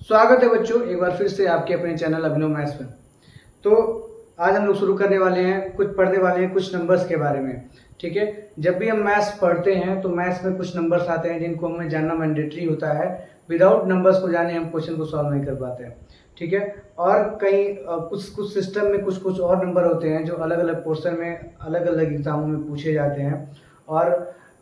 स्वागत है बच्चों, एक बार फिर से आपके अपने चैनल अभिनव मैथ्स में। तो आज हम लोग शुरू करने वाले हैं, कुछ पढ़ने वाले हैं कुछ नंबर्स के बारे में। ठीक है, जब भी हम मैथ्स पढ़ते हैं तो मैथ्स में कुछ नंबर्स आते हैं जिनको हमें जानना मैंडेटरी होता है। विदाउट नंबर्स को जाने हम क्वेश्चन को सॉल्व नहीं कर पाते हैं। ठीक है, और कई कुछ सिस्टम में कुछ और नंबर होते हैं जो अलग अलग पोर्शन में अलग अलग एग्जामों में पूछे जाते हैं और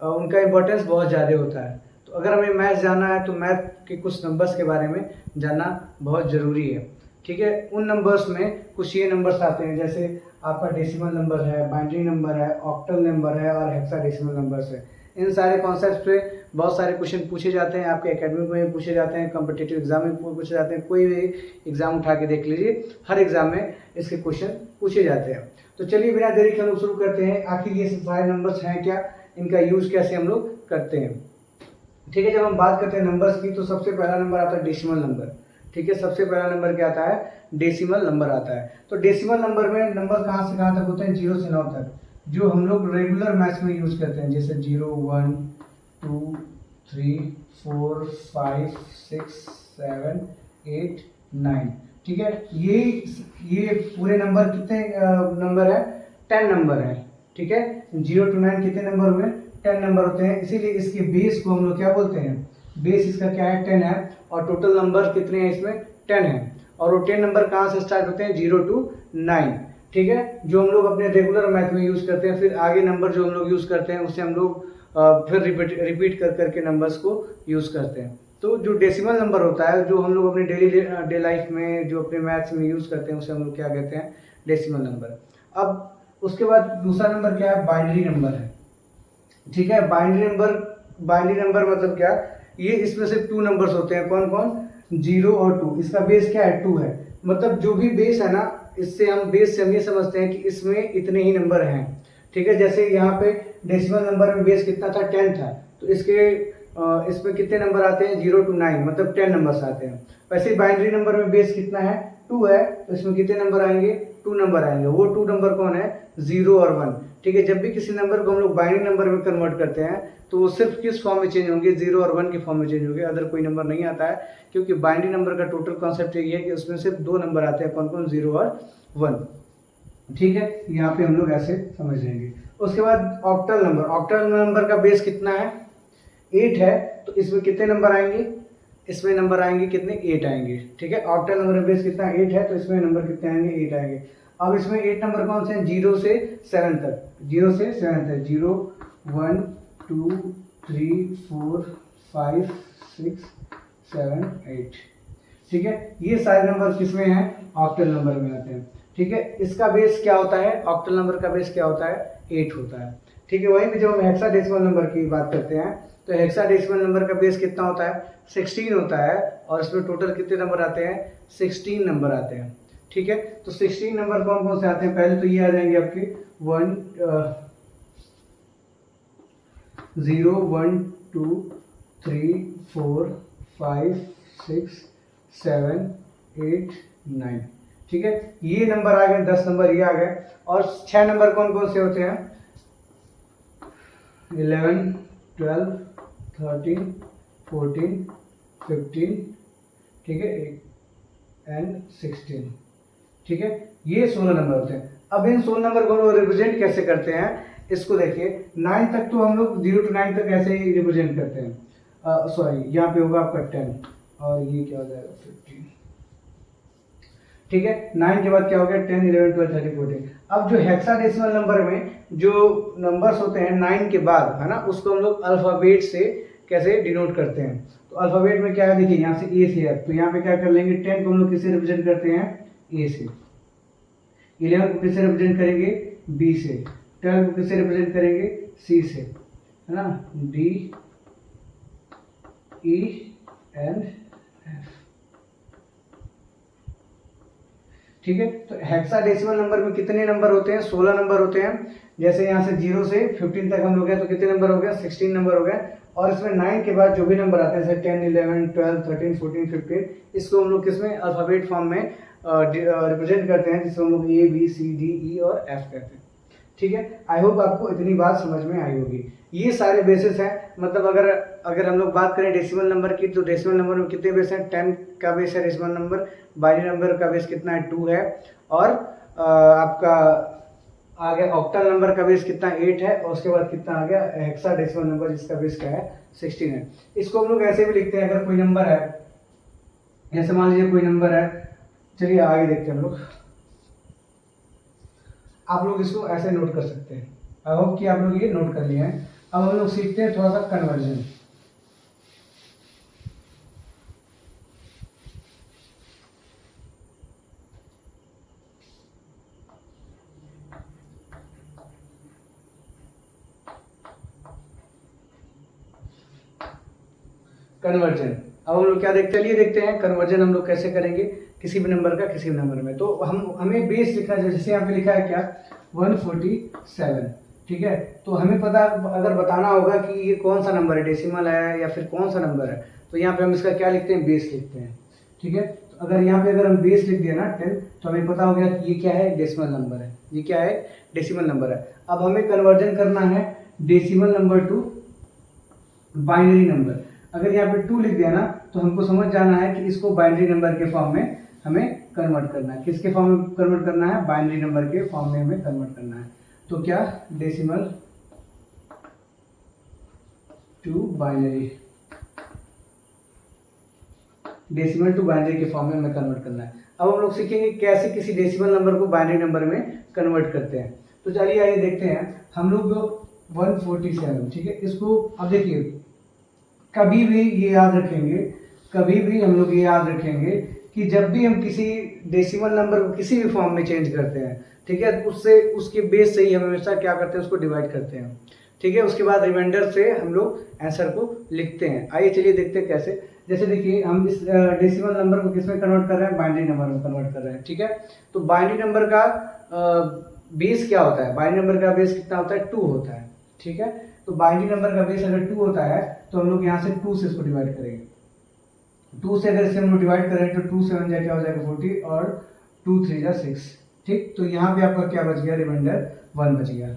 उनका इम्पोर्टेंस बहुत ज़्यादा होता है। तो अगर हमें मैथ्स जानना है तो मैथ के कुछ नंबर्स के बारे में जानना बहुत ज़रूरी है। ठीक है, उन नंबर्स में कुछ ये नंबर्स आते हैं, जैसे आपका डेसिमल नंबर है, बाइनरी नंबर है, ऑक्टल नंबर है और हेक्साडेसिमल नंबर्स है। इन सारे कॉन्सेप्ट पे बहुत सारे क्वेश्चन पूछे जाते हैं, आपके एकेडमिक में भी पूछे जाते हैं, कॉम्पिटिटिव एग्जाम में पूछे जाते हैं। कोई भी एग्जाम उठा के देख लीजिए, हर एग्जाम में इसके क्वेश्चन पूछे जाते हैं। तो चलिए बिना देरी के हम लोग शुरू करते हैं। आखिर ये सारे नंबर्स हैं क्या, इनका यूज कैसे हम लोग करते हैं। ठीक है, जब हम बात करते हैं नंबर्स की तो सबसे पहला नंबर आता है डेसिमल नंबर। ठीक है, सबसे पहला नंबर क्या आता है, डेसिमल नंबर आता है। तो डेसिमल नंबर में नंबर कहाँ से कहाँ तक होते हैं, 0 से 9 तक, जो हम लोग रेगुलर मैथ्स में यूज करते हैं, जैसे 0, 1, 2, 3, 4, 5, 6, 7, 8, 9। ठीक है, ये पूरे नंबर कितने नंबर है, 10 नंबर है। ठीक है, 0 to 9 कितने नंबर हुए, 10 नंबर होते हैं। इसीलिए इसके बेस को हम लोग क्या बोलते हैं, बेस इसका क्या है, 10 है। और टोटल नंबर कितने हैं इसमें, 10 है। और वो 10 नंबर कहाँ से स्टार्ट होते हैं, 0 to 9। ठीक है, जो हम लोग अपने रेगुलर मैथ में यूज करते हैं। फिर आगे नंबर जो हम लोग यूज करते हैं उससे हम लोग फिर रिपीट कर करके नंबर्स को यूज करते हैं। तो जो डेसिमल नंबर होता है, जो हम लोग अपने डेली डे लाइफ में जो अपने मैथ्स में यूज करते हैं, उसे हम लोग क्या कहते हैं, डेसिमल नंबर। अब उसके बाद दूसरा नंबर क्या है, बाइनरी नंबर है। ठीक है, बाइनरी नंबर मतलब क्या, ये इसमें से 2 नंबर्स होते हैं। कौन कौन, 0 और 2। इसका बेस क्या है, 2 है। मतलब जो भी बेस है ना, इससे हम बेस से हम ये समझते हैं कि इसमें इतने ही नंबर हैं। ठीक है, जैसे यहाँ पे डेसिमल नंबर में बेस कितना था, 10 था। तो इसमें कितने नंबर आते हैं, 0 to 9, मतलब 10 नंबर्स आते हैं। वैसे ही बाइनरी नंबर में बेस कितना है, 2 है। तो इसमें कितने नंबर आएंगे, 2 नंबर आएंगे। वो 2 नंबर कौन है, 0 और 1। ठीक है, जब भी किसी नंबर को हम लोग बाइनरी नंबर में कन्वर्ट करते हैं तो वो सिर्फ किस फॉर्म में चेंज होंगे, 0 और 1 के फॉर्म में चेंज होंगे, अदर कोई नंबर नहीं आता है। क्योंकि बाइनरी नंबर का टोटल कॉन्सेप्ट ये है कि उसमें सिर्फ 2 नंबर आते हैं। कौन कौन, 0 और 1। ठीक है, यहाँ पे हम लोग ऐसे समझ लेंगे। उसके बाद ऑक्टल नंबर का बेस कितना है, 8 है। तो इसमें कितने नंबर आएंगे, इसमें नंबर आएंगे कितने, 8 आएंगे। ठीक है, ऑक्टल नंबर का बेस कितना, 8 है। तो इसमें नंबर कितने आएंगे, 8 आएंगे। अब इसमें 8 नंबर कौन से हैं, 0 से 7 तक, 0 से 7 तक, 0, 1, 2, 3, 4, 5, 6, 7, 8। ठीक है, ये सारे नंबर किसमें हैं, ऑक्टल नंबर में आते हैं। ठीक है, इसका बेस क्या होता है, ऑक्टल नंबर का बेस क्या होता है, 8 होता है। ठीक है, वहीं पे जब हम हेक्साडेसिमल नंबर की बात करते हैं तो हेक्साडेसिमल नंबर का बेस कितना होता है, 16 होता है। और इसमें टोटल कितने नंबर आते हैं, 16 नंबर आते हैं। ठीक है, तो 16 नंबर कौन कौन से आते हैं, पहले तो ये आ जाएंगे आपके 0, 1, 2, 3, 4, 5, 6, 7, 8, 9। ठीक है, ये नंबर आ गए, 10 नंबर ये आ गए। और 6 नंबर कौन कौन से होते हैं, 11, 12, 13, 14, 15, ठीक है, एंड 16। ठीक है, ये 16 नंबर होते हैं। अब इन 16 नंबर को लोग रिप्रेजेंट कैसे करते हैं, इसको देखिए। 9 तक तो हम लोग 0 to 9 तक ऐसे ही रिप्रेजेंट करते हैं। सॉरी, यहाँ पे होगा आपका 10 और ये क्या हो जाएगा, 15। ठीक है, 9 के बाद क्या हो गया, 10, 11, 12, 13, 14। अब जो हेक्साडेसिमल नंबर में जो नंबर्स होते हैं 9 के बाद, है ना, उसको हम लोग अल्फाबेट से कैसे डिनोट करते हैं। तो अल्फाबेट में क्या है, देखिए यहाँ से ए से F। तो यहाँ पे क्या कर लेंगे, 10 को हम लोग किससे रिप्रेजेंट करते हैं, ए से। 11 को किससे रिप्रेजेंट करेंगे, बी से। 12 को किससे रिप्रेजेंट करेंगे, सी से, है ना, डी, ई एंड एफ। ठीक है, तो हेक्साडेसिमल नंबर में कितने नंबर होते हैं, 16 नंबर होते हैं। जैसे यहाँ से 0 से 15 तक हम लोग गए तो कितने नंबर हो गया, 16 नंबर हो गए। और इसमें 9 के बाद जो भी नंबर आते हैं, जैसे 10, 11, 12, 13, 14, 15, इसको हम लोग किसमें, अल्फाबेट फॉर्म में रिप्रेजेंट करते हैं, जिसको हम लोग ए, बी, सी, डी, ई और एफ कहते हैं। ठीक है, आई होप आपको इतनी बात समझ में आई होगी। ये सारे बेसिस हैं। मतलब अगर अगर हम लोग बात करें डेसिमल नंबर की, तो डेसिमल नंबर में कितने बेस हैं? 10 का बेस है डेसिमल नंबर, बाइनरी नंबर का बेस कितना है? 2 है, और आपका आ गया ऑक्टल नंबर का बेस कितना? 8 है, और उसके बाद कितना आ गया? हेक्साडेसिमल नंबर जिसका बेस क्या है? 16 है। इसको हम लोग ऐसे भी लिखते हैं, अगर कोई नंबर है, जैसे मान लीजिए कोई नंबर है, चलिए आगे देखते हैं हम लोग। आप लोग इसको ऐसे नोट कर सकते हैं। आई होप कि आप लोग ये नोट कर लिए हैं। अब हम लोग सीखते हैं थोड़ा सा कन्वर्जन। कन्वर्जन, अब हम लोग क्या देखते हैं? ये देखते हैं कन्वर्जन हम लोग कैसे करेंगे किसी भी नंबर का किसी भी नंबर में। तो हमें बेस लिखना है, जैसे यहाँ पे लिखा है क्या? 147, ठीक है। तो हमें पता, अगर बताना होगा कि ये कौन सा नंबर है, डेसिमल है या फिर कौन सा नंबर है, तो यहाँ पे हम इसका क्या लिखते हैं? बेस लिखते हैं, ठीक है। तो अगर यहाँ पे अगर हम बेस लिख दिया ना 10, तो हमें पता हो गया कि ये क्या है? डेसिमल नंबर है। ये क्या है? डेसिमल नंबर है। अब हमें कन्वर्जन करना है decimal number two binary number. अगर यहाँ पे 2 लिख दिया ना, तो हमको समझ जाना है कि इसको बाइनरी नंबर के फॉर्म में हमें कन्वर्ट करना है। किसके फॉर्म में कन्वर्ट करना है? बाइनरी नंबर के फॉर्म में हमें कन्वर्ट करना है। तो क्या? Decimal to binary, decimal to binary के फॉर्म में हमें कन्वर्ट करना है। अब हम लोग सीखेंगे कैसे किसी डेसिमल नंबर को बाइनरी नंबर में कन्वर्ट करते हैं। तो चलिए आइए देखते हैं। हम लोग 147, ठीक है, इसको अब देखिए, कभी भी ये याद रखेंगे, कभी भी हम लोग ये याद रखेंगे कि जब भी हम किसी डेसिमल नंबर को किसी भी फॉर्म में चेंज करते हैं, ठीक है, उससे उसके बेस से ही हम हमेशा क्या करते हैं? उसको डिवाइड करते हैं, ठीक है। उसके बाद रिमाइंडर से हम लोग आंसर को लिखते हैं। आइए चलिए देखते हैं कैसे। जैसे देखिए, हम इस डेसिमल नंबर को किस में कन्वर्ट कर रहे हैं? बाइनरी नंबर में कन्वर्ट कर रहे हैं, ठीक है। तो बाइनरी नंबर का बेस क्या होता है? बाइनरी नंबर का बेस कितना होता है? 2 होता है, ठीक है। तो बाइनरी नंबर का बेस अगर 2 होता है, तो हम लोग यहाँ से 2 से इसको डिवाइड करेंगे। 2 से अगर इसे हम लोग डिवाइड करें, तो 2 7 जा क्या हो जाएगा? 40, और 2 3 जा 6, ठीक। तो यहाँ पे आपका क्या बच गया? रिमाइंडर 1 बच गया,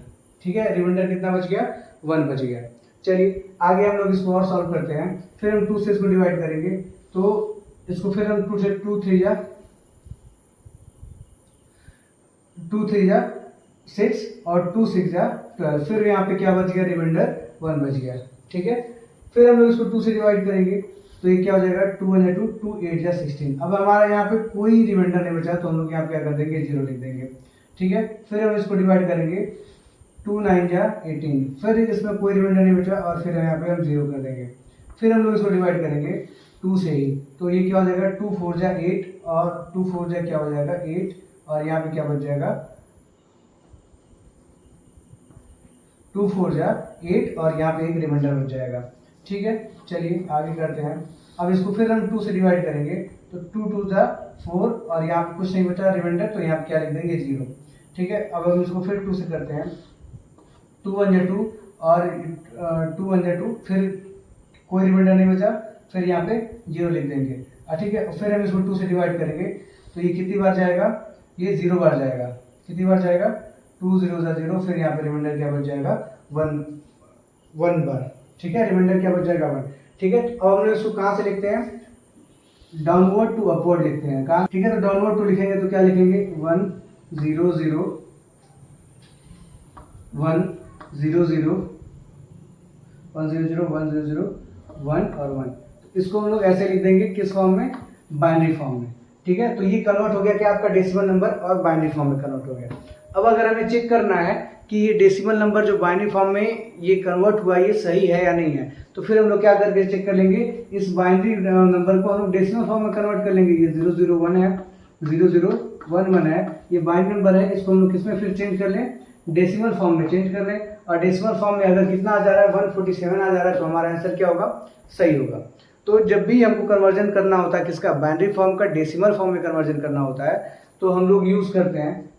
ठीक है। रिमाइंडर कितना बच गया? 1 बच गया। चलिए आगे हम लोग इसको और सॉल्व करते हैं। फिर हम 2 से इसको डिवाइड करेंगे, तो इसको फिर हम 2 से 2 3 जा 6, और 2 6 जा 12। फिर यहाँ पे क्या बच गया? रिमाइंडर 1 बच गया, ठीक है। फिर हम लोग इसको 2 से डिवाइड करेंगे, तो ये क्या हो जाएगा? 2 1 2 2 8 जा 16। अब हमारा यहाँ पे कोई रिमाइंडर नहीं बचा, तो हम लोग यहाँ पे क्या कर देंगे? 0 लिख देंगे, ठीक है। फिर हम इसको डिवाइड करेंगे, 2 9 जा 18। फिर इसमें कोई रिमाइंडर नहीं बचा, और फिर यहाँ पे हम 0 कर देंगे। फिर हम लोग इसको डिवाइड करेंगे 2 से ही, तो ये क्या हो जाएगा? 2 4 जा 8, और 2 4 जा क्या हो जाएगा? 8, और यहाँ पे क्या बच जाएगा? 2 4 जा 8, और यहाँ पे एक रिमाइंडर बच जाएगा, ठीक है। चलिए आगे करते हैं। अब इसको फिर हम 2 से डिवाइड करेंगे, तो 2 2 जा 4, और यहाँ पे कुछ नहीं बचा रिमाइंडर, तो यहाँ पे क्या लिख देंगे? 0, ठीक है। अब हम इसको फिर 2 से करते हैं, 2 1 जा 2, और 2 1 जा 2, फिर कोई रिमाइंडर नहीं बचा, फिर यहाँ पे 0 लिख देंगे, ठीक है। फिर हम इसको 2 से डिवाइड करेंगे, तो ये कितनी बार जाएगा? ये 0 बार जाएगा। कितनी बार जाएगा? 2 0 जा 0, फिर यहाँ पे रिमाइंडर क्या बच जाएगा? 1 बार, ठीक है। रिमाइंडर क्या बच जाएगा? 1, ठीक है। अब हम लोग इसको कहाँ से लिखते हैं? डाउनवर्ड टू अपवर्ड लिखते हैं, कहाँ? ठीक है। तो डाउनवर्ड टू लिखेंगे तो क्या लिखेंगे? 1 0 0 1 0 0 1 0 0 1 0 0 1 और 1। इसको हम लोग ऐसे लिख देंगे, किस फॉर्म में? बाइनरी फॉर्म में, ठीक है। तो ये कन्वर्ट हो गया कि आपका डेसिमल नंबर और बाइनरी फॉर्म में कन्वर्ट हो गया। अब अगर हमें चेक करना है कि ये डेसिमल नंबर जो बाइनरी फॉर्म में ये कन्वर्ट हुआ, ये सही है या नहीं है, तो फिर हम लोग क्या करके चेक कर लेंगे? इस बाइनरी नंबर को हम लोग डेसिमल फॉर्म में कन्वर्ट कर लेंगे। ये 0 0 1 है, 0 0 1 1 है, ये बाइनरी नंबर है। इसको हम लोग किसमें फिर चेंज कर लें? डेसिमल फॉर्म में चेंज कर लें। और डेसिमल फॉर्म में अगर कितना आ जा रहा है? 147 आ जा रहा है, तो हमारा आंसर क्या होगा? सही होगा। तो जब भी हमको कन्वर्जन करना होता है किसका? बाइनरी फॉर्म का डेसिमल फॉर्म में कन्वर्जन करना होता है, तो हम लोग यूज करते हैं,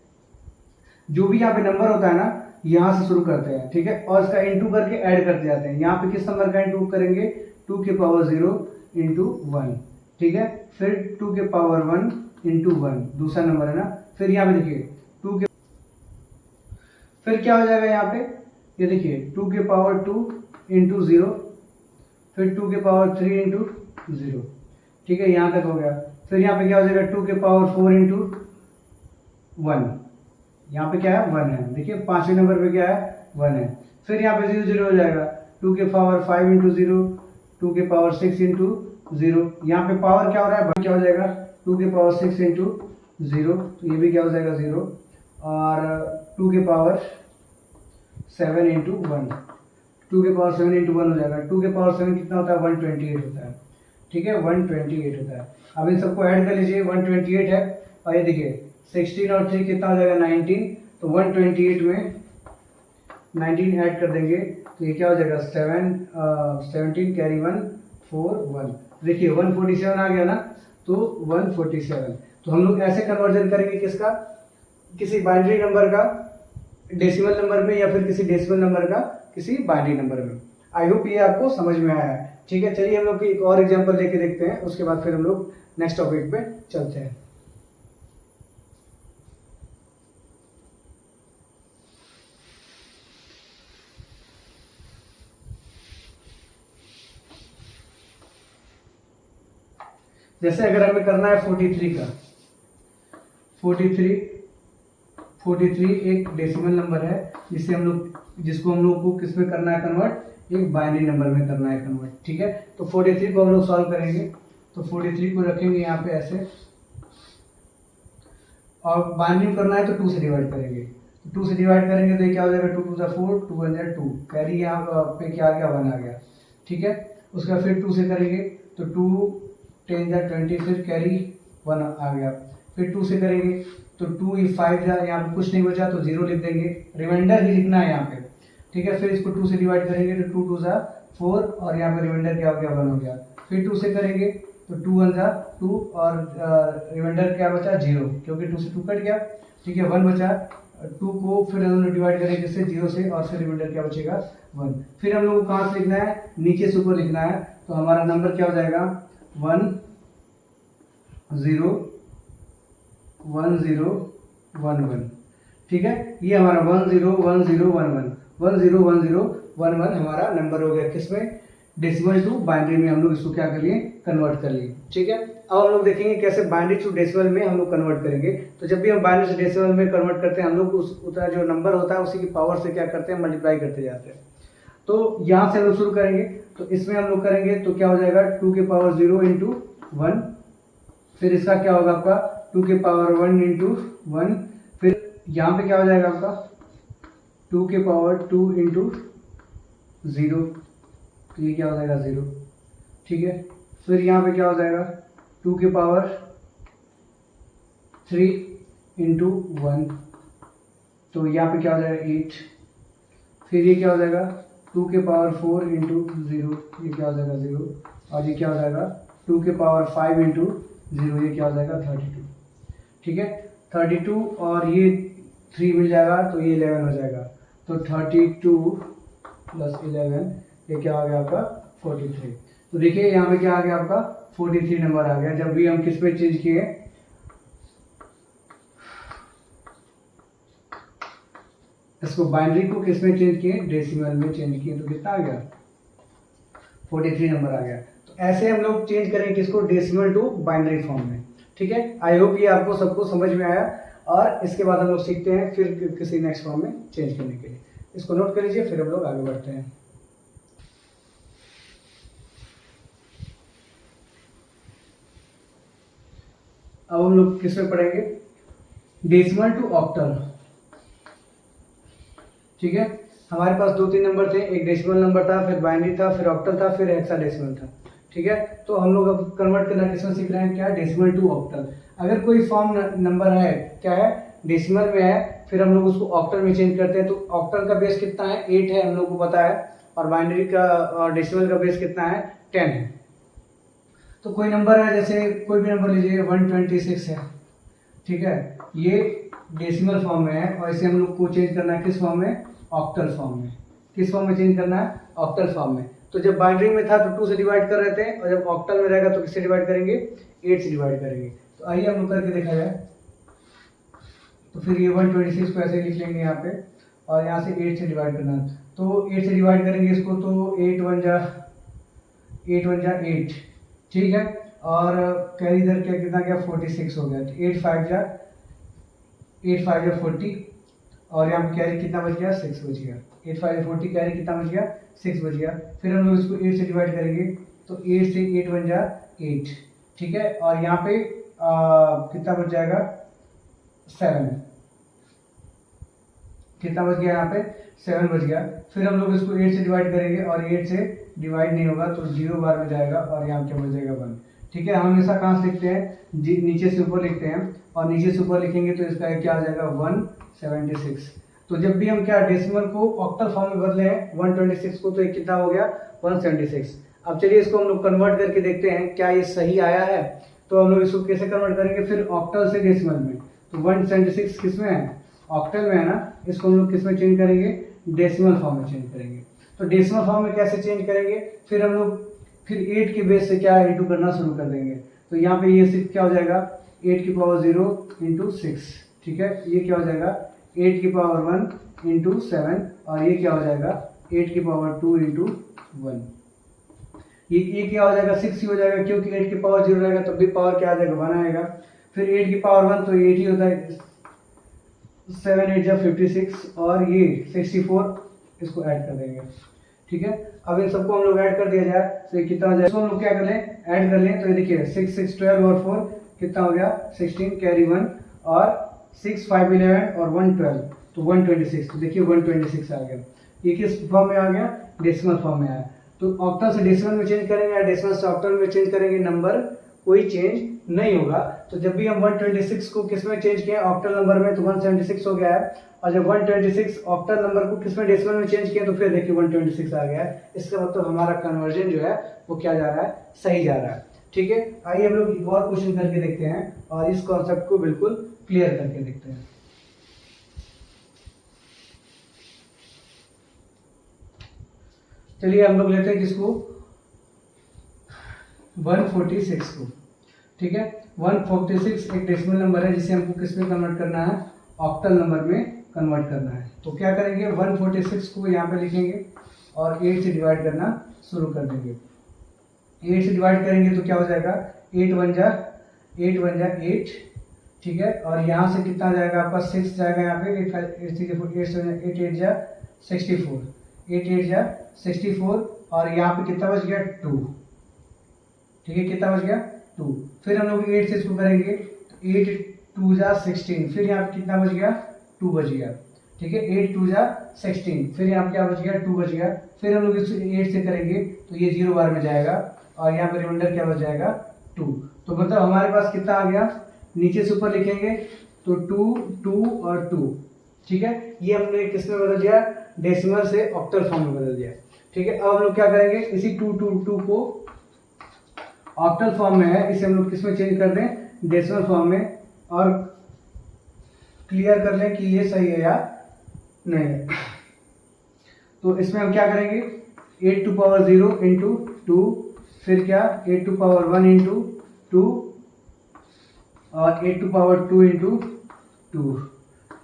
जो भी यहाँ पे नंबर होता है ना, यहाँ से शुरू करते हैं, ठीक है, और इसका इंटू करके ऐड करते जाते हैं। यहाँ पे किस नंबर का इंटू करेंगे? 2 की पावर 0 इंटू 1, ठीक है। फिर 2 के पावर 1 इंटू 1, दूसरा नंबर है ना। फिर यहाँ पे देखिए 2 के, फिर क्या हो जाएगा यहाँ पे? ये देखिए 2 के पावर 2 इंटू 0, फिर 2 के पावर 3 इंटू 0, ठीक है, यहाँ तक हो गया। फिर यहाँ पे क्या हो जाएगा 2 के पावर 4 इंटू 1, यहाँ पे क्या है 1 है, देखिए 5वें नंबर पे क्या है 1 है। फिर यहाँ पे 0 0 हो जाएगा, 2 के पावर 5 इंटू 0, 2 के पावर 6 इंटू 0, यहाँ पे पावर क्या हो रहा है क्या हो जाएगा 2 के पावर 6 इंटू 0, तो ये भी क्या हो जाएगा 0, और 2 के पावर 7 इंटू 1, 2 के पावर 7 इंटू 1 हो जाएगा। 2 के पावर 7 कितना होता है 128 होता है, ठीक है, 128 होता है। अब इन सबको ऐड कर लीजिए, 128 है, और ये देखिए 16 और 3 कितना हो जाएगा 19, तो 128 में 19 ऐड कर देंगे तो ये क्या हो जाएगा 17 कैरी 1 4 1, देखिए 147 आ गया ना, तो 147। तो हम लोग ऐसे कन्वर्जन करेंगे किसका, किसी बाइनरी नंबर का डेसिमल नंबर में, या फिर किसी डेसिमल नंबर का किसी बाइनरी नंबर में। आई होप ये आपको समझ में आया है, ठीक है। चलिए हम लोग एक और एग्जांपल लेके देखते हैं, उसके बाद फिर हम लोग नेक्स्ट टॉपिक पे चलते हैं। जैसे अगर हमें करना है 43 का, 43 एक डेसिमल नंबर है जिसको हम लोग को किस में करना है कन्वर्ट, एक बाइनरी नंबर में करना है कन्वर्ट, ठीक है। तो 43 को हम लोग सॉल्व करेंगे, तो 43 को रखेंगे यहाँ पे ऐसे, और बाइनरी करना है तो 2 से डिवाइड करेंगे, तो 2 से डिवाइड करेंगे तो ये क्या हो जाएगा 2 2 4, 2 1 2, कैरी यहाँ पे क्या आ गया 1 आ गया, ठीक है। उसका फिर 2 से करेंगे तो 2 10 20, फिर कैरी 1 आ गया। फिर 2 से करेंगे तो 2 5 यहाँ पे कुछ नहीं बचा तो 0 लिख देंगे, रिमाइंडर ही लिखना है यहाँ पे, ठीक है। फिर इसको 2 से डिवाइड करेंगे तो 2 2 4, और यहाँ पे रिमाइंडर क्या हो गया 1 हो गया। फिर 2 से करेंगे तो 2 1 2, और रिमाइंडर क्या बचा 0, क्योंकि 2 से 2 कट गया, ठीक है, 1 बचा। 2 को फिर हम लोग डिवाइड करेंगे इससे 0 से, और फिर रिमाइंडर क्या बचेगा 1। फिर हम लोग को कहाँ से लिखना है, नीचे से ऊपर लिखना है, तो हमारा नंबर क्या हो जाएगा 1 0 1 0 1 1, ठीक है। ये हमारा 1 0 1 0 1 1 1 0 1 0 1 1 हमारा नंबर हो गया, किसमें, डेसिमल टू बाइनरी में हम लोग इसको क्या कर लिए, कन्वर्ट कर लिए, ठीक है। अब हम लोग देखेंगे कैसे बाइनरी टू डेसिमल में हम लोग कन्वर्ट करेंगे। तो जब भी हम बाइनरी से डेसिमल में कन्वर्ट करते हैं, हम लोग उसका जो नंबर होता है उसी की पावर से क्या करते हैं, मल्टीप्लाई करते जाते हैं। तो यहाँ से हम लोग शुरू करेंगे, तो इसमें हम लोग करेंगे तो क्या हो जाएगा 2 के पावर 0 इंटू 1, फिर इसका क्या होगा आपका 2 के पावर 1 इंटू 1, फिर यहाँ पे क्या हो जाएगा आपका 2 के पावर 2 इंटू 0, तो ये क्या हो जाएगा 0, ठीक है। फिर यहाँ पे क्या हो जाएगा 2 के पावर 3 इंटू 1, तो यहाँ पे क्या हो जाएगा 8। फिर ये क्या हो जाएगा 2 के पावर 4 इंटू 0, ये क्या हो जाएगा 0, और ये क्या हो जाएगा 2 के पावर 5 इंटू 0, ये क्या हो जाएगा 32, ठीक है। 32 और ये 3 मिल जाएगा तो ये 11 हो जाएगा, तो 32 प्लस 11 ये क्या आ गया आपका 43। तो देखिए यहाँ पे क्या आ गया आपका 43 नंबर आ गया, जब भी हम किस पे चेंज किए, इसको बाइनरी को किस में चेंज किए, डेसिमल में चेंज किए, तो कितना आ गया 43 नंबर आ गया। तो ऐसे हम लोग चेंज करेंगे किसको, डेसिमल टू बाइनरी फॉर्म में, ठीक है। आई होप ये आपको सबको समझ में आया, और इसके बाद हम लोग सीखते हैं फिर किसी नेक्स्ट फॉर्म में चेंज करने के लिए। इसको नोट कर लीजिए, फिर हम लोग आगे बढ़ते हैं। अब हम लोग किस में पढ़ेंगे, डेसिमल टू ऑक्टल, ठीक है। हमारे पास 2-3 नंबर थे, एक डेसिमल नंबर था, फिर बाइनरी था, फिर ऑक्टल था, फिर हेक्साडेसिमल था, ठीक है। तो हम लोग अब कन्वर्ट करना किसमें सीख रहे हैं, क्या, डेसिमल टू ऑक्टल। अगर कोई फॉर्म नंबर है, क्या है, डेसिमल में है, फिर हम लोग उसको ऑक्टल में चेंज करते हैं, तो ऑक्टल का बेस कितना है 8 है, हम लोग को पता है, और बाइनरी का और डेसिमल का बेस कितना है 10 है। तो कोई नंबर है, जैसे कोई भी नंबर लीजिए 126 है, ठीक है, ये डेसिमल फॉर्म में है, और इसे हम लोग को चेंज करना है किस फॉर्म में, ऑक्टल फॉर्म में। किस फॉर्म में चेंज करना है, ऑक्टल फॉर्म में। तो जब बाइनरी में था तो 2 से डिवाइड कर रहे थे, और जब ऑक्टल में रहेगा तो किससे डिवाइड करेंगे, 8 से डिवाइड करेंगे। तो आइए हम लोग करके देखा जाए। तो फिर ये 126 को ऐसे लिख लेंगे यहाँ पे, और यहाँ से 8 से डिवाइड करना है, तो 8 से डिवाइड करेंगे इसको, तो 8 1 जा 8 1 जा 8, ठीक है। और कैरी इधर क्या कितना गया 46 हो गया, 8 5 जा 40, और यहाँ पे कैरी कितना बच गया 6 बच गया, 8 5 जा 40, कैरी कितना बच गया 6 बच गया। फिर हम लोग इसको 8 से डिवाइड करेंगे तो 8 से 8 1 जा 8, ठीक है। और यहाँ पे कितना बच जाएगा 7, कितना बच गया यहाँ पे 7 बच गया। फिर हम लोग इसको 8 से डिवाइड करेंगे और 8 से डिवाइड नहीं होगा तो 0 बार में जाएगा और यहाँ क्या बच जाएगा 1, ठीक है। हम हमेशा कहाँ से लिखते हैं, नीचे से ऊपर लिखते हैं, और नीचे से ऊपर लिखेंगे तो इसका क्या आ जाएगा 176। तो जब भी हम क्या डेसिमल को ऑक्टल फॉर्म में बदले हैं 126 को, तो एक कितना हो गया 176। अब चलिए इसको हम लोग कन्वर्ट करके देखते हैं क्या ये सही आया है। तो हम लोग इसको कैसे कन्वर्ट करेंगे, फिर ऑक्टल से डेसिमल में। तो 176 किस में है, ऑक्टल में है ना, इसको हम लोग किस में चेंज करेंगे, डेसिमल फॉर्म में चेंज करेंगे। तो डेसिमल फॉर्म में कैसे चेंज करेंगे, फिर हम लोग फिर 8 के बेस से क्या इंटू करना शुरू कर देंगे। तो यहाँ पे ये 6 क्या हो जाएगा 8 की पावर 0 इंटू 6, ठीक है। ये क्या हो जाएगा 8 की पावर 1 इंटू 7, और ये क्या हो जाएगा 8 की पावर 2 इंटू 1। ये क्या हो जाएगा 6 ही हो जाएगा, क्योंकि 8 की पावर 0 रहेगा तब भी पावर क्या आ जाएगा 1 आएगा। फिर 8 की पावर 1 तो 8 ही होता है, 7 8 जा 56, और ये 64 इसको ऐड कर देंगे, ठीक है। अब इन सबको हम लोग ऐड कर दिया जाए तो ये कितना हो जाए, इसको हम लोग क्या कर लें ऐड कर लें। तो ये देखिए 6 6 12 और 4 कितना हो गया 16, कैरी 1, और 6 5 11 और 1 12, तो 126। तो देखिए 126 आ गया। ये किस फॉर्म में आ गया, डेसिमल फॉर्म में आया। तो ऑक्टल से डेसिमल में चेंज करेंगे या डेसिमल से ऑक्टल में चेंज करेंगे, नंबर कोई चेंज नहीं होगा। तो जब भी हम 126 को किस में चेंज किए ऑक्टल नंबर में, तो 176 हो गया है। और जब 126 ऑक्टल नंबर को किस में डेसिमल में चेंज किया तो फिर देखिए 126 आ गया है। इसका मतलब हमारा कन्वर्जन जो है वो क्या जा रहा है, सही जा रहा है, ठीक है। आइए हम लोग एक और क्वेश्चन करके देखते हैं और इस कॉन्सेप्ट को बिल्कुल क्लियर करके देखते हैं। चलिए हम लोग लेते हैं किसको 146 को, ठीक है। 146 एक डेसिमल नंबर है जिसे हमको किस में कन्वर्ट करना है, ऑक्टल नंबर में कन्वर्ट करना है। तो क्या करेंगे 146 को यहाँ पे लिखेंगे और 8 से डिवाइड करना शुरू कर देंगे। 8 से डिवाइड करेंगे तो क्या हो जाएगा 8 1 जा 8, ठीक है। और यहाँ से कितना जाएगा आपका 6 जाएगा यहाँ पे 8 8 जा 64, 8 8 जा 64, और यहाँ पे कितना बच गया 2, ठीक है। कितना बच गया 2। फिर हम लोग 8 से इसको करेंगे तो 8 2 जा 16, फिर यहाँ पे कितना बच गया 2 बच गया, ठीक है। 8 2 जा 16, फिर यहाँ पे क्या बच गया 2 बच गया। फिर हम लोग इसको 8 से करेंगे तो ये 0 बार में जाएगा और यहाँ पे रिमाइंडर क्या बच जाएगा 2। तो मतलब हमारे पास कितना आ गया, नीचे से ऊपर लिखेंगे तो 2 2 और 2, ठीक है। ये हमने किस में बदल दिया, डेसिमल से ऑक्टल फॉर्म में बदल दिया, ठीक है। अब हम लोग क्या करेंगे इसी 2 2 2 को ऑक्टल फॉर्म में है, इसे हम लोग किस में चेंज कर दें, डेसिमल फॉर्म में, और क्लियर कर लें कि ये सही है या नहीं है। तो इसमें हम क्या करेंगे 8 टू पावर 0 इंटू 2, फिर क्या 8 टू पावर 1 इंटू 2, और 8 टू पावर 2 इंटू 2,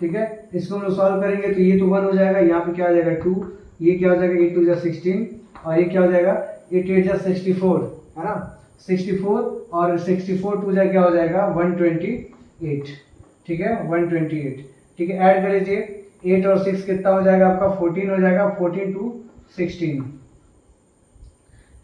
ठीक है। इसको हम लोग सॉल्व करेंगे तो ये तो 1 हो जाएगा, यहाँ पे क्या हो जाएगा 2, ये क्या हो जाएगा 8 2 जा 16, और ये क्या हो जाएगा 8 8 जा 64, है ना 64, और 64 2 जा क्या हो जाएगा 128, ठीक है 128, ठीक है। ऐड कर लीजिए 8 और 6 कितना हो जाएगा आपका 14 हो जाएगा, 14 टू 16,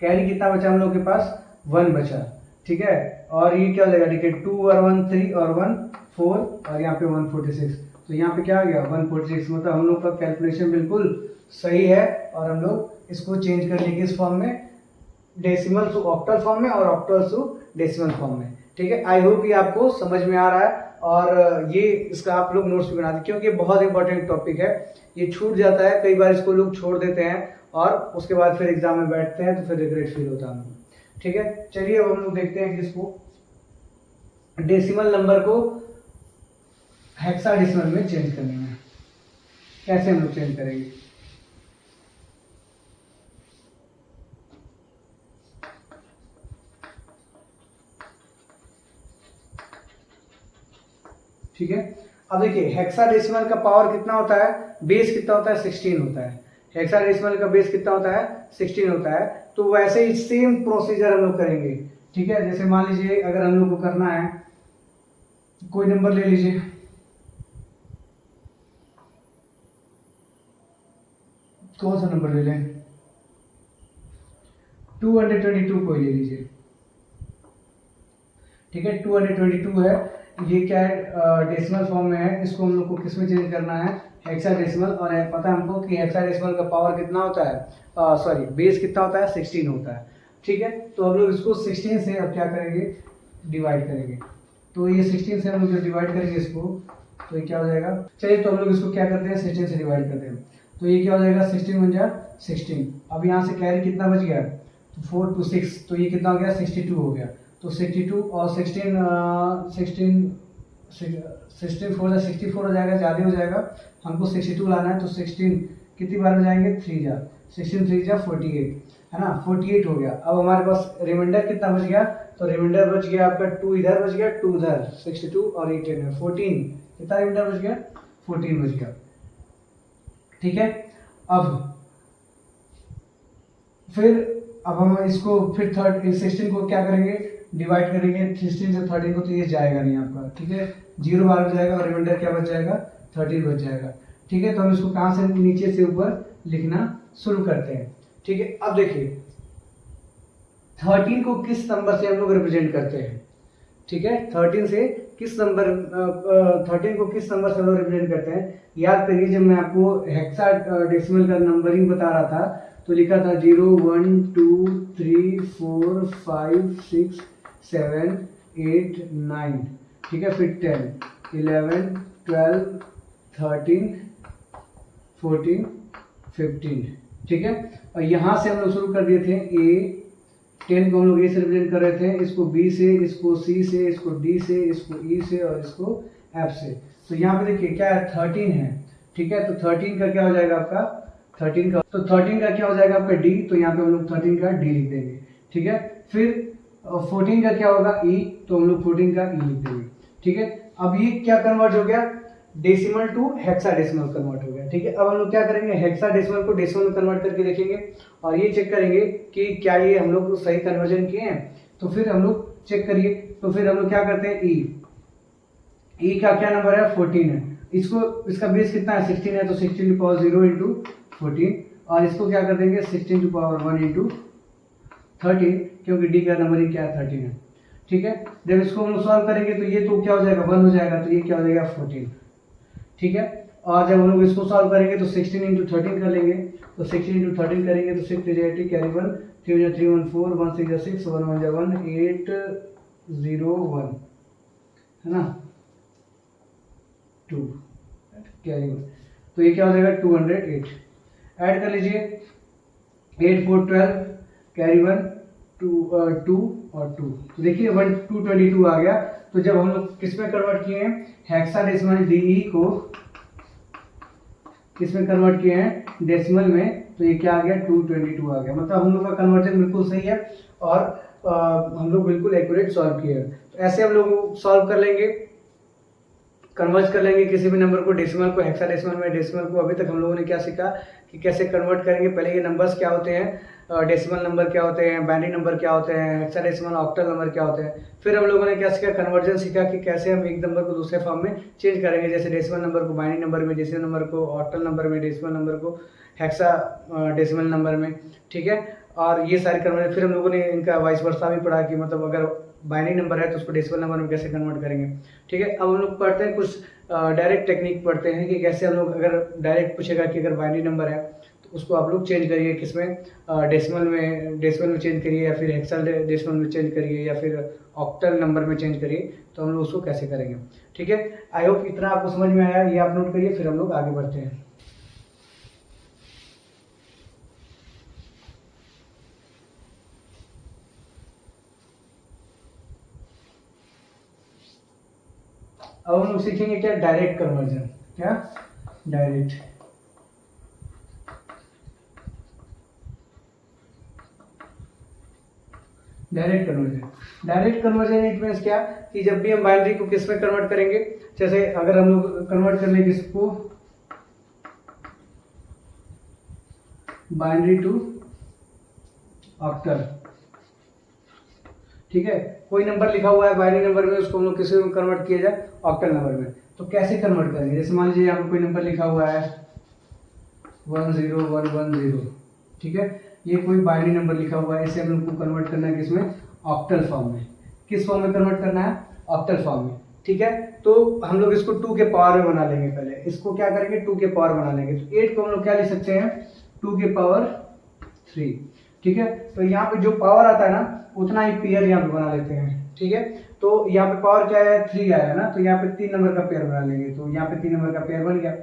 कैरी कितना बचा हम लोग के पास 1 बचा, ठीक है। और ये क्या हो जाएगा देखिए 2 और 1 3 और 1 4, और यहाँ पे 146, तो यहाँ पे क्या आ गया 146। मतलब हम लोग का कैलकुलेशन बिल्कुल सही है और हम लोग इसको चेंज कर लेंगे इस फॉर्म में, डेसिमल टू ऑक्टल फॉर्म में और ऑक्टल टू डेसिमल फॉर्म में, ठीक है। आई होप ये आपको समझ में आ रहा है और ये इसका आप लोग नोट्स भी बना दें, क्योंकि बहुत इंपॉर्टेंट टॉपिक है। ये छूट जाता है, कई बार इसको लोग छोड़ देते हैं और उसके बाद फिर एग्जाम में बैठते हैं तो फिर रिग्रेट फील होता है, ठीक है। चलिए अब हम लोग देखते हैं कि इसको डेसिमल नंबर को हेक्साडेसिमल में चेंज करने में कैसे हम लोग चेंज करेंगे। ठीक है, अब देखिए हेक्साडेसिमल का पावर कितना होता है, बेस कितना होता है 16 होता है। हेक्साडेसिमल का बेस कितना होता है 16 होता है। तो वैसे ही सेम प्रोसीजर हम लोग करेंगे, ठीक है। जैसे मान लीजिए अगर हम लोग को करना है, कोई नंबर ले लीजिए, कौन सा नंबर ले लें, 222 कोई ले लीजिए, ठीक है। 222 है, ये क्या है, डेसिमल फॉर्म में है। इसको हम लोग को किस में चेंज करना है, हेक्साडेसिमल। और पता है हमको कि हेक्साडेसिमल का पावर कितना होता है, सॉरी बेस कितना होता है, 16 होता है, ठीक है। तो हम लोग इसको 16 से अब क्या करेंगे, डिवाइड करेंगे। तो ये 16 से हम लोग डिवाइड करेंगे इसको, तो ये क्या हो जाएगा, चलिए तो हम लोग इसको क्या करते हैं, 16 से डिवाइड करते हैं। तो ये क्या हो जाएगा, 16 बन जाए 16। अब यहाँ से कैरी कितना बच गया, तो 4 to 6, तो ये कितना हो गया, 62 हो गया। तो 62 और 16 4 64 हो जाएगा, ज़्यादा हो जाएगा। हमको 62 लाना है, तो 16 कितनी बार में जाएंगे, 3 जा 16 3 जा 48, है ना, 48 हो गया। अब हमारे पास रिमाइंडर कितना बच गया, तो रिमाइंडर बच गया आपका 2 इधर बच गया, 2 उधर, 62 और 18 में 14, कितना रिमाइंडर बच गया, 14 बच गया, ठीक है। अब हम इसको फिर 16 को क्या करेंगे, डिवाइड करेंगे 16 से 13 को, तो ये जाएगा नहीं आपका, ठीक है। 0 बार में जाएगा और रिमाइंडर क्या बच जाएगा, 13 बच जाएगा, ठीक है। तो हम इसको कहाँ से नीचे से ऊपर लिखना शुरू करते हैं, ठीक है। अब देखिए 13 को किस नंबर से हम लोग रिप्रेजेंट करते हैं, ठीक है। 13 से किस नंबर 13 को किस नंबर से हम लोग रिप्रेजेंट करते हैं, याद करिए जब मैं आपको हेक्साडेसिमल का नंबरिंग बता रहा था तो लिखा था 0 1 2 3 4 5 6 7 8 9, ठीक है। फिर 10 11 12 13 14 15, ठीक है। और यहाँ से हम लोग शुरू कर दिए थे A10 को हम लोग ए से रिप्रेजेंट कर रहे थे, इसको बी से, इसको सी से, इसको डी से, इसको ई से और इसको एफ से। तो यहाँ पे देखिए क्या है, 13 है, ठीक है। तो 13 का क्या हो जाएगा आपका, 13 का, तो 13 का क्या हो जाएगा आपका डी, तो यहाँ पे हम लोग 13 का डी लिख देंगे, ठीक है। फिर 14 का क्या होगा ई, तो हम लोग 14 का ई लिख देंगे, ठीक है। अब ये क्या कन्वर्ट हो गया, डेसिमल टू हेक्साडेसिमल कन्वर्ट हो गया, ठीक है। अब हम लोग क्या करेंगे, हेक्साडेसिमल को डेसिमल में कन्वर्ट करके देखेंगे और ये चेक करेंगे कि क्या ये हम लोग सही कन्वर्जन किए हैं। तो फिर हम लोग चेक करिए, तो फिर हम लोग क्या करते हैं, ई का क्या नंबर है, 14 है। इसको, इसका बेस कितना है, 16 है, तो 16 टू पावर 0 इंटू 14, और इसको क्या कर देंगे 16 टू पावर 1 इंटू 13, क्योंकि डी का नंबर ही क्या है, 13 है, ठीक है। जब इसको हम सॉल्व करेंगे तो ये तो क्या हो जाएगा, 1 हो जाएगा, तो ये क्या हो जाएगा 14, ठीक है। और जब हम लोग इसको सॉल्व करेंगे तो 16 इंटू 13 कर लेंगे, तो 16 इंटू 13 करेंगे तो 6 3 80 कैरी 1 3 3 1 4 1 6 6 1 1 1 8 0 1, है ना, 2 कैरी 1, तो ये क्या हो जाएगा 208। ऐड कर लीजिए 8 4 12 कैरी 1 2 और 2, तो देखिए 222 आ गया। तो जब हम लोग किस में कन्वर्ट किए हैं, हेक्साडेसिमल डीई को किस में कन्वर्ट किए हैं, डेसिमल में, तो ये क्या आ गया 222 आ गया। मतलब हम लोग का कन्वर्जन बिल्कुल सही है और हम लोग बिल्कुल एक्यूरेट सॉल्व किए हैं। तो ऐसे हम लोग सॉल्व कर लेंगे, कन्वर्ट कर लेंगे किसी भी नंबर को डेसिमल को हेक्साडेसिमल में। डेसिमल को अभी तक हम लोगों ने क्या सीखा कि कैसे कन्वर्ट करेंगे। पहले ये नंबर्स क्या होते हैं, डेसिमल नंबर क्या होते हैं, बाइनरी नंबर क्या होते हैं, हेक्साडेसिमल ऑक्टल नंबर क्या होते हैं। फिर हम लोगों ने क्या सीखा, कन्वर्जन सीखा कि कैसे हम एक नंबर को दूसरे फॉर्म में चेंज करेंगे, जैसे डेसिमल नंबर को बाइनरी नंबर में, डेसिमल नंबर को ऑक्टल नंबर में, डेसिमल नंबर को हेक्सा डेसिमल नंबर में, ठीक है। और ये सारे कन्वर्जन, फिर हम लोगों ने इनका वाइस वर्सा भी पढ़ा कि मतलब अगर बाइनरी नंबर है तो उसको डेसिमल नंबर में कैसे कन्वर्ट करेंगे, ठीक है। अब हम लोग पढ़ते हैं कुछ डायरेक्ट टेक्निक पढ़ते हैं कि कैसे हम लोग, अगर डायरेक्ट पूछेगा कि अगर बाइनरी नंबर है तो उसको आप लोग चेंज करिए किसमें, डेसिमल में चेंज करिए, या फिर हेक्सा डेसिमल में चेंज करिए, या फिर ऑक्टल नंबर में चेंज करिए। तो हम लोग उसको कैसे करेंगे, ठीक है। आई होप इतना आपको समझ में आया, ये आप नोट करिए, फिर हम लोग आगे बढ़ते हैं। अब हम लोग सीखेंगे क्या, डायरेक्ट कन्वर्जन। क्या, direct conversion. Direct conversion it means क्या कि जब भी हम बाइनरी को किस में कन्वर्ट करेंगे, जैसे अगर हम लोग कन्वर्ट कर लें किसको, बाइनरी टू ऑक्टल, ठीक है। कोई नंबर लिखा हुआ है बाइनरी नंबर में, उसको हम लोग किसी में कन्वर्ट किया जाए ऑक्टल नंबर में, तो कैसे कन्वर्ट करेंगे? जैसे मान लीजिए यहाँ पे कोई नंबर लिखा हुआ है 10110, ठीक है, ये कोई बाइनरी नंबर लिखा हुआ है, इसे हम लोग को कन्वर्ट करना है किसमें? ऑक्टल फॉर्म में। किस फॉर्म में कन्वर्ट करना है? ऑक्टल फॉर्म में, ठीक है। तो हम लोग इसको 2 के पावर में बना लेंगे। पहले इसको क्या करेंगे? 2 के पावर बना लेंगे। तो 8 को हम लोग क्या लिख सकते हैं? 2 के पावर 3, ठीक है। तो यहाँ पे जो पावर आता है ना, उतना ही पेयर यहाँ पे बना लेते हैं, ठीक है। तो यहाँ पे पावर क्या है? 3 आया ना, तो यहाँ पे 3 नंबर का पेयर बना लेंगे। तो यहाँ पे 3 नंबर का पेयर बन गया।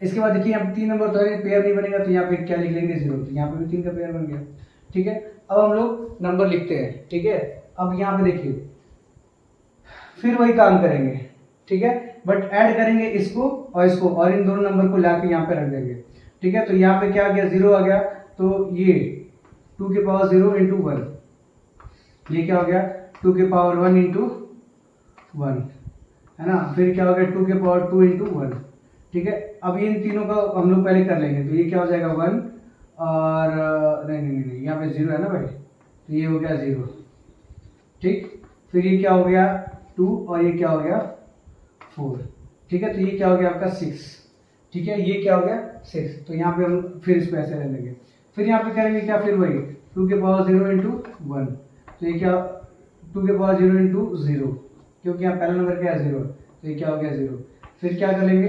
इसके बाद देखिए यहाँ पे 3 नंबर तो है, पेयर नहीं बनेगा, तो यहाँ पे क्या लिख लेंगे? 0। तो यहाँ पे भी 3 का पेयर बन गया, ठीक है। अब हम लोग नंबर लिखते हैं, ठीक है। अब यहाँ पे देखिए फिर वही काम करेंगे, ठीक है, बट ऐड करेंगे इसको और इसको, और इन दोनों नंबर को लाके यहाँ पे रख देंगे, ठीक है। तो यहाँ पे क्या आ गया? 0 आ गया। तो ये 2 के पावर 0 इंटू 1, ये क्या हो गया? 2 के पावर 1 इंटू 1, है ना। फिर क्या हो गया? 2 के पावर 2 इंटू 1, ठीक है। अब इन तीनों का हम लोग पहले कर लेंगे। तो ये क्या हो जाएगा? 1 और नहीं, यहाँ पे 0 है ना भाई, तो ये हो गया 0, ठीक। फिर ये क्या हो गया? 2 और ये क्या हो गया? 4, ठीक है। तो ये क्या हो गया आपका? 6, ठीक है। ये क्या हो गया? 6। तो यहाँ पे हम फिर इसको ऐसे रख देंगे। फिर यहाँ पे करेंगे क्या? फिर वही 2 के पावर 0 इंटू 1, तो ये क्या? 2 के पावर 0 इंटू 0, क्योंकि यहाँ पहला नंबर क्या है? 0, तो ये क्या हो गया? 0। फिर क्या कर लेंगे?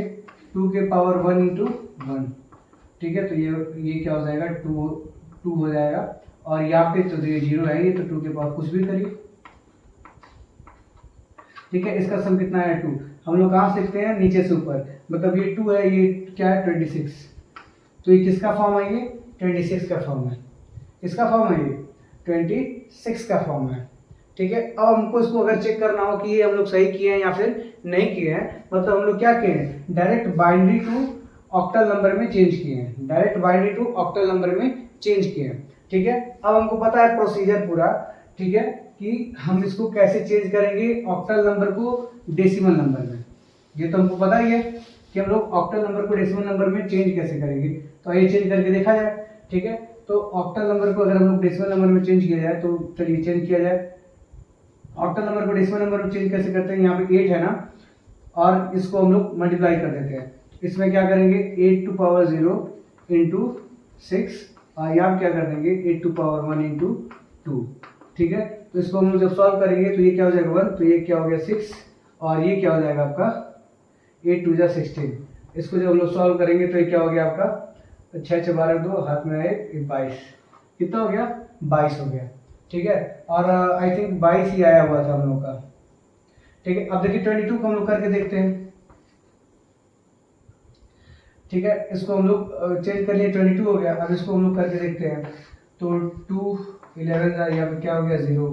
2 के पावर 1 इंटू 1, ठीक है। तो ये क्या हो जाएगा? 2 हो जाएगा। और यहाँ पे तो ये 0 है, ये तो 2 के पावर कुछ भी करिए, ठीक है। इसका सम कितना है? 2। हम लोग कहाँ सीखते हैं? नीचे से ऊपर, मतलब ये 2 है, ये क्या है? 26। तो ये किसका फॉर्म है? ये 26 का फॉर्म है। इसका फॉर्म है, ये 26 का फॉर्म है, ठीक है। अब हमको इसको अगर चेक करना हो कि ये हम लोग सही किए हैं या फिर नहीं किए हैं, मतलब हम लोग क्या किए हैं? Direct binary to octal number में चेंज किए हैं, direct binary to octal number में चेंज किए हैं, ठीक है। अब हमको पता है प्रोसीजर पूरा, ठीक है, कि हम इसको कैसे चेंज करेंगे ऑक्टल नंबर को डेसिमल नंबर में। ये तो हमको पता ही है कि हम लोग ऑक्टल नंबर को डेसिमल नंबर में चेंज कैसे करेंगे। तो ये चेंज करके देखा जाए, ठीक है। तो ऑक्टल नंबर को अगर हम लोग डेसिमल नंबर में चेंज किया जाए, तो चलिए चेंज किया जाए। ऑक्टल नंबर को डेसिमल नंबर में चेंज कैसे करते हैं? यहाँ पे 8 है ना, और इसको हम लोग मल्टीप्लाई कर देते हैं। इसमें क्या करेंगे? 8 टू पावर 0 इंटू 6, और यहाँ क्या कर देंगे? 8 टू पावर 1 इंटू 2, ठीक है। तो इसको हम लोग जब सॉल्व करेंगे तो ये क्या हो जाएगा? 1, तो ये क्या हो गया? 6, और ये क्या हो जाएगा आपका? 8 टू जा 16। इसको जब हम लोग सॉल्व करेंगे तो ये क्या हो गया आपका? 6 6 12 2, हाथ में आए 22, कितना हो गया? 22 हो गया, ठीक है। और आई थिंक 22 ही आया हुआ था हम लोग का, ठीक है। अब देखिए 22 को हम लोग करके देखते हैं, ठीक है। इसको हम लोग चेंज कर लिए, 22 हो गया। अब इसको हम लोग करके देखते हैं, तो 2 11 यहाँ पे क्या हो गया? 0,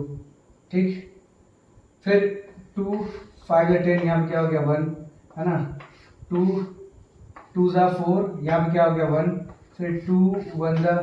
ठीक। फिर 2 5 10, यहाँ पे क्या हो गया? 1, है ना। 2 2 जा 4, यहाँ पे क्या हो गया? 1। फिर 2 1 जा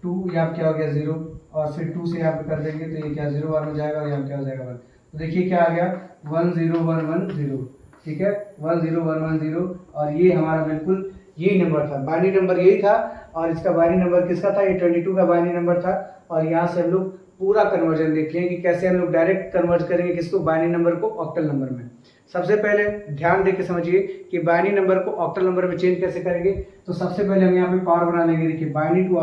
2, यहाँ पे क्या हो गया? 0, और फिर 2 से यहाँ पे कर देंगे तो ये क्या 0 1 हो जाएगा, और यहाँ क्या हो जाएगा? 1। तो देखिए क्या आ गया? 1 0 1 1 0, ठीक है। 1 0 1 1 0, और ये हमारा बिल्कुल यही नंबर था, बाइनरी नंबर यही था। और इसका बाइनरी नंबर किसका था? ये 22 का बाइनरी नंबर था। और यहाँ से हम लोग पूरा कन्वर्जन देख लें कि कैसे हम लोग डायरेक्ट कन्वर्ट करेंगे किसको? बाइनरी नंबर को ऑक्टल नंबर में। सबसे पहले ध्यान देके समझिए कि बाइनरी नंबर को ऑक्टल नंबर में चेंज कैसे करेंगे। तो सबसे पहले हम यहाँ पे पावर बना लेंगे। देखिए बाइनरी टू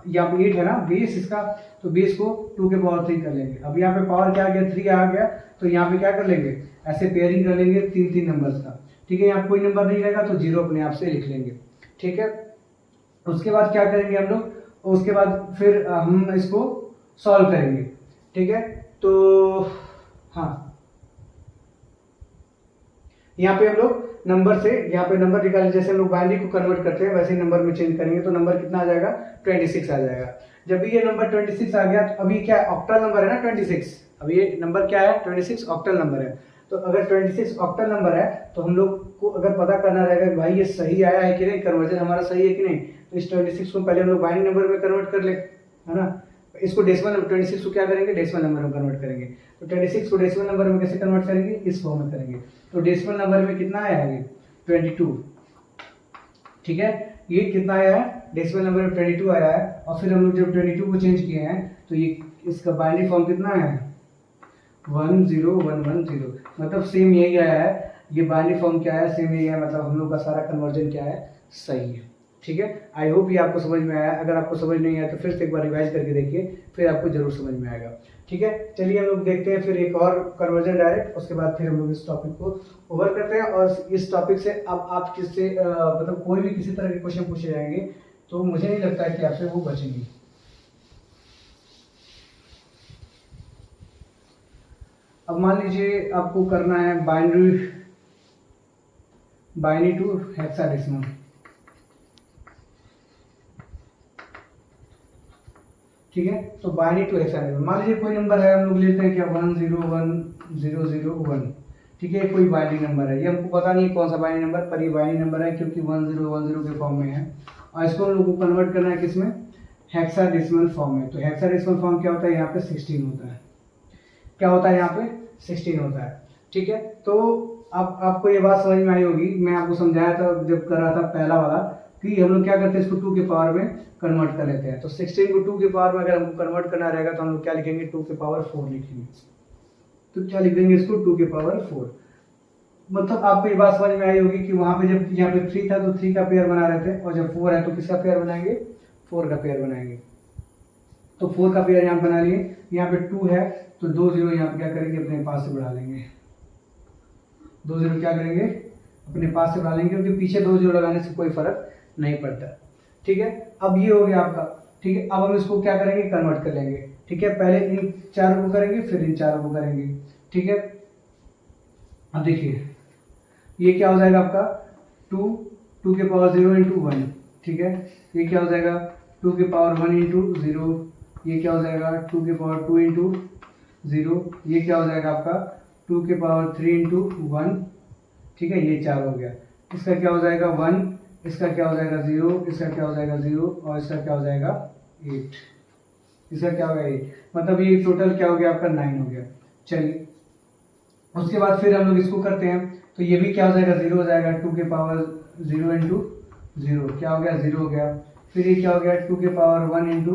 यहाँ पे 8 है ना, बेस इसका, तो बेस को 2 के पावर 3 कर लेंगे। अब यहाँ पे पावर क्या आ गया? 3 आ गया। तो यहाँ पे क्या कर लेंगे? ऐसे पेयरिंग कर लेंगे 3 नंबर्स का, ठीक है। यहाँ कोई नंबर नहीं रहेगा तो 0 अपने आप से लिख लेंगे, ठीक है। उसके बाद क्या करेंगे हम लोग? उसके बाद फिर हम इसको सॉल्व करेंगे, ठीक है। तो हाँ, यहाँ पे हम लोग नंबर से यहाँ पे नंबर निकाल, जैसे हम लोग बाइनरी को कन्वर्ट करते हैं वैसे नंबर में चेंज करेंगे। तो नंबर कितना आ जाएगा? 26 आ जाएगा। जब भी ये नंबर 26 आ गया, तो अभी क्या ऑक्टल नंबर है ना 26, अब ये नंबर क्या है? 26 ऑक्टल नंबर है। तो अगर 26 ऑक्टल नंबर है तो हम लोग को अगर पता करना रहेगा कि भाई ये सही आया है कि नहीं, कन्वर्जन हमारा सही है कि नहीं, तो इस 26 को पहले हम लोग बाइनरी नंबर में कन्वर्ट कर ले, है ना। इसको डेसिमल 26 को क्या करेंगे? डेसिमल नंबर में कन्वर्ट करेंगे। तो 26 को डेसिमल नंबर में कैसे कन्वर्ट करेंगे? इस फॉर्म में करेंगे। तो डेसिमल नंबर में कितना आया है? 22, ठीक है। ये कितना आया है? डेसिमल नंबर में 22 आया है, और फिर हम लोग जब 22 को चेंज किए हैं तो ये इसका बाइनरी फॉर्म कितना है 10110, मतलब सेम यही आया है। ये बाइनरी फॉर्म क्या है, सेम यही है, मतलब हम लोग का सारा कन्वर्जन क्या है, सही है। ठीक है, आई होप ये आपको समझ में आया। अगर आपको समझ नहीं आया तो फिर से एक बार रिवाइज करके देखिए, फिर आपको जरूर समझ में आएगा। ठीक है, चलिए हम लोग देखते हैं फिर एक और कन्वर्जन डायरेक्ट, उसके बाद फिर हम लोग इस टॉपिक को ओवर करते हैं। और इस टॉपिक से अब आप किससे मतलब कोई भी किसी तरह के क्वेश्चन पूछे जाएंगे तो मुझे नहीं लगता है कि आपसे वो बचेंगे। अब मान लीजिए आपको करना है बाइनरी टू हेक्साडेसिमल। ठीक है, तो बाइनरी टू हेक्साडेसिमल मान लीजिए कोई नंबर है, हम लोग लेते हैं क्या 101001। ठीक है, कोई बाइनरी नंबर है, ये हमको पता नहीं है कौन सा बाइनरी नंबर, पर ये बाइनरी नंबर है क्योंकि 1010 के फॉर्म में है, और इसको हम लोग को कन्वर्ट करना है किसमें, हेक्साडेसिमल फॉर्म में। तो हेक्साडेसिमल फॉर्म क्या होता है, यहाँ पे 16 होता है। क्या होता है, यहाँ पे 16 होता है। ठीक है, तो अब आपको ये बात समझ में आई होगी, मैं आपको समझाया था जब कर रहा था पहला वाला, कि हम लोग क्या करते हैं, इसको 2 के पावर में कन्वर्ट कर लेते हैं। तो 16 को 2 के पावर में अगर हमको कन्वर्ट करना रहेगा तो हम लोग क्या लिखेंगे, 2 के पावर 4 लिखेंगे। तो क्या लिख देंगे इसको, 2 के पावर 4। मतलब आपको ये बात समझ में आई होगी कि वहां पे जब यहाँ पे 3 था तो 3 का पेयर बना रहे थे, और जब 4 है तो किसका पेयर बनाएंगे, 4 का पेयर बनाएंगे। तो 4 का पेयर यहाँ बना लिए, यहाँ पे 2 है तो 2 जीरो यहाँ पे क्या करेंगे, अपने पास से बढ़ा लेंगे। 2 जीरो क्या करेंगे, अपने पास से बढ़ा लेंगे, क्योंकि पीछे 2 जीरो लगाने से कोई फर्क नहीं पड़ता। ठीक है, अब ये हो गया आपका। ठीक है, अब हम इसको क्या करेंगे, कन्वर्ट कर लेंगे। ठीक है, पहले इन 4 को करेंगे, फिर इन 4 को करेंगे। ठीक है, अब देखिए ये क्या हो जाएगा आपका 2 के पावर 0 इंटू 1। ठीक है, ये क्या हो जाएगा 2 के पावर 1 इंटू 0। ये क्या हो जाएगा 2 के पावर 2 इंटू 0। ये क्या हो जाएगा आपका 2 के पावर 3 इंटू 1। ठीक है, ये 4 हो गया। इसका क्या हो जाएगा 1, इसका क्या हो जाएगा 0, इसका क्या हो जाएगा 0, और इसका क्या हो जाएगा 8। इसका क्या होगा 8, मतलब ये टोटल क्या हो गया आपका 9 हो गया। चलिए, उसके बाद फिर हम लोग इसको करते हैं, तो ये भी क्या हो जाएगा 0 हो जाएगा, 2 के पावर 0 इंटू 0 क्या हो गया 0 हो गया। फिर ये क्या हो गया 2 के पावर 1 इंटू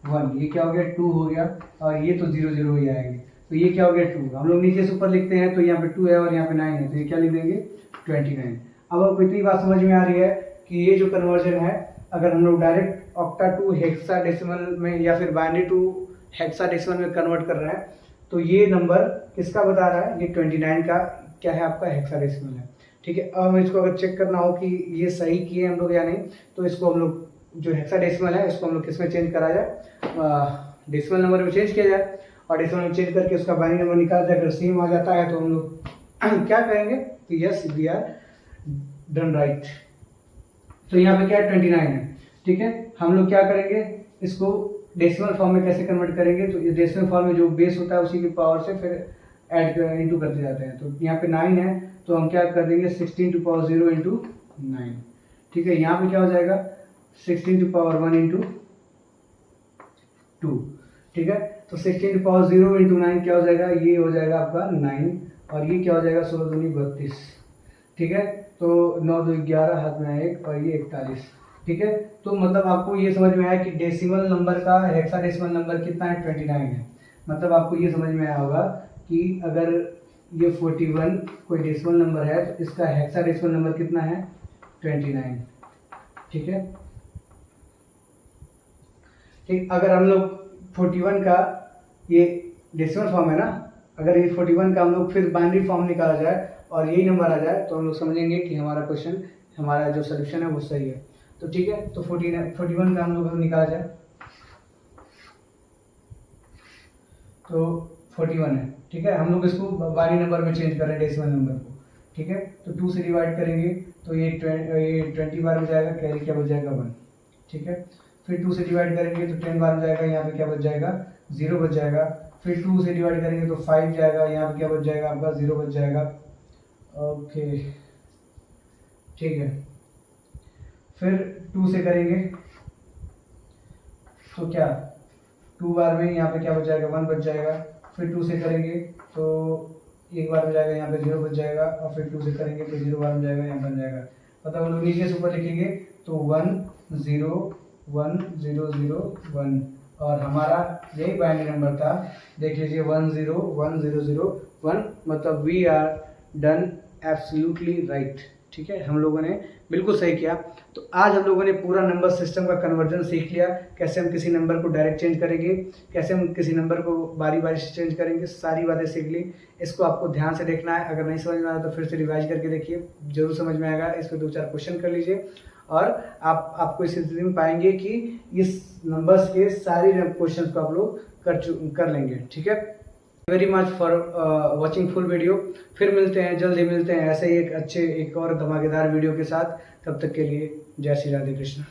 1, ये क्या हो गया 2 हो गया, और ये तो 0 0 ही आएंगे। तो ये क्या हो गया 2, हम लोग नीचे से ऊपर लिखते हैं, तो यहाँ पे 2 है और यहाँ पे 9 है, तो ये क्या लिख देंगे 29। अब आपको इतनी बात समझ में आ रही है कि ये जो कन्वर्जन है, अगर हम लोग डायरेक्ट ऑक्टा टू हेक्साडेसिमल में या फिर बाइनरी टू हेक्साडेसिमल में कन्वर्ट कर रहे हैं, तो ये नंबर किसका बता रहा है, ये 29 का क्या है आपका हेक्साडेसिमल है। ठीक है, अब इसको अगर चेक करना हो कि ये सही किए हम लोग या नहीं, तो इसको हम लोग जो हेक्साडेसिमल है इसको हम लोग किस में चेंज करा जाए, डेसिमल नंबर में चेंज किया जाए, और डेसिमल में चेंज करके उसका बाइनरी नंबर निकाल जाए। अगर सेम आ जाता है तो हम लोग क्या कहेंगे कि yes we are done right. तो यहाँ पे क्या है 29 है। ठीक है, हम लोग क्या करेंगे, इसको डेसिमल फॉर्म में कैसे कन्वर्ट करेंगे, तो ये डेसिमल फॉर्म में जो बेस होता है उसी की पावर से फिर ऐड इंटू करते जाते हैं। तो यहाँ पे 9 है तो हम क्या कर देंगे 16 टू पावर 0 इंटू 9। ठीक है, यहाँ पे क्या हो जाएगा 16 टू पावर 1 इंटू 2। ठीक है, तो 16 टू पावर 0 इंटू 9 क्या हो जाएगा, ये हो जाएगा आपका 9, और ये क्या हो जाएगा 16 दूनी 32। ठीक है, तो 9 2 11 हाथ में आया 1, और ये 41। ठीक है, तो मतलब आपको ये समझ में आया कि डेसिमल नंबर का हेक्साडेसिमल नंबर कितना है 29 है। मतलब आपको ये समझ में आया होगा कि अगर ये 41 कोई डेसिमल नंबर है तो इसका हेक्साडेसिमल नंबर कितना है 29। ठीक है, ठीक, अगर हम लोग 41 का ये डेसिमल फॉर्म है ना, अगर ये 41 का हम लोग फिर बाइनरी फॉर्म निकाला जाए और यही नंबर आ जाए तो हम लोग समझेंगे कि हमारा क्वेश्चन, हमारा जो सोल्यूशन है वो सही है। तो ठीक है, तो 41 का हम लोग निकाला जाए तो 41 है। ठीक है, हम लोग इसको बाइनरी नंबर में चेंज कर रहे हैं डेसिमल नंबर को। ठीक है, तो 2 से डिवाइड करेंगे तो ये 20 बार हो जाएगा, कैरी क्या बच जाएगा 1। ठीक है, फिर 2 से डिवाइड करेंगे तो 10 बार हो जाएगा, यहाँ पे क्या बच जाएगा 0 बच जाएगा। फिर 2 से डिवाइड करेंगे तो 5 जाएगा, यहाँ पे क्या बच जाएगा आपका 0 बच जाएगा। ओके, ठीक है, फिर 2 से करेंगे तो क्या 2 बार में यहाँ पे क्या बच जाएगा 1 बच जाएगा। फिर 2 से करेंगे तो 1 बार में जाएगा, यहाँ पे 0 बच जाएगा, और फिर 2 से करेंगे तो 0 बार में जाएगा, यहाँ बन जाएगा। मतलब हम लोग नीचे से ऊपर लिखेंगे तो 1 0 1 0 0 1 और हमारा यही बाइनरी नंबर था। देख लीजिए 1 0 1 0 0 1 मतलब we are done absolutely right. ठीक है, हम लोगों ने बिल्कुल सही किया। तो आज हम लोगों ने पूरा नंबर सिस्टम का कन्वर्जन सीख लिया, कैसे हम किसी नंबर को डायरेक्ट चेंज करेंगे, कैसे हम किसी नंबर को बारी बारी से चेंज करेंगे, सारी बातें सीख ली। इसको आपको ध्यान से देखना है, अगर नहीं समझ में आया तो फिर से रिवाइज करके देखिए, जरूर समझ में आएगा। इस पर 2-4 क्वेश्चन कर लीजिए और आपको इस स्थिति में पाएंगे कि इस नंबर्स के सारे क्वेश्चन को आप लोग कर लेंगे। ठीक है, very much for watching full video. फिर मिलते हैं, जल्दी मिलते हैं ऐसे ही एक और धमाकेदार वीडियो के साथ। तब तक के लिए जय श्री राधे कृष्ण।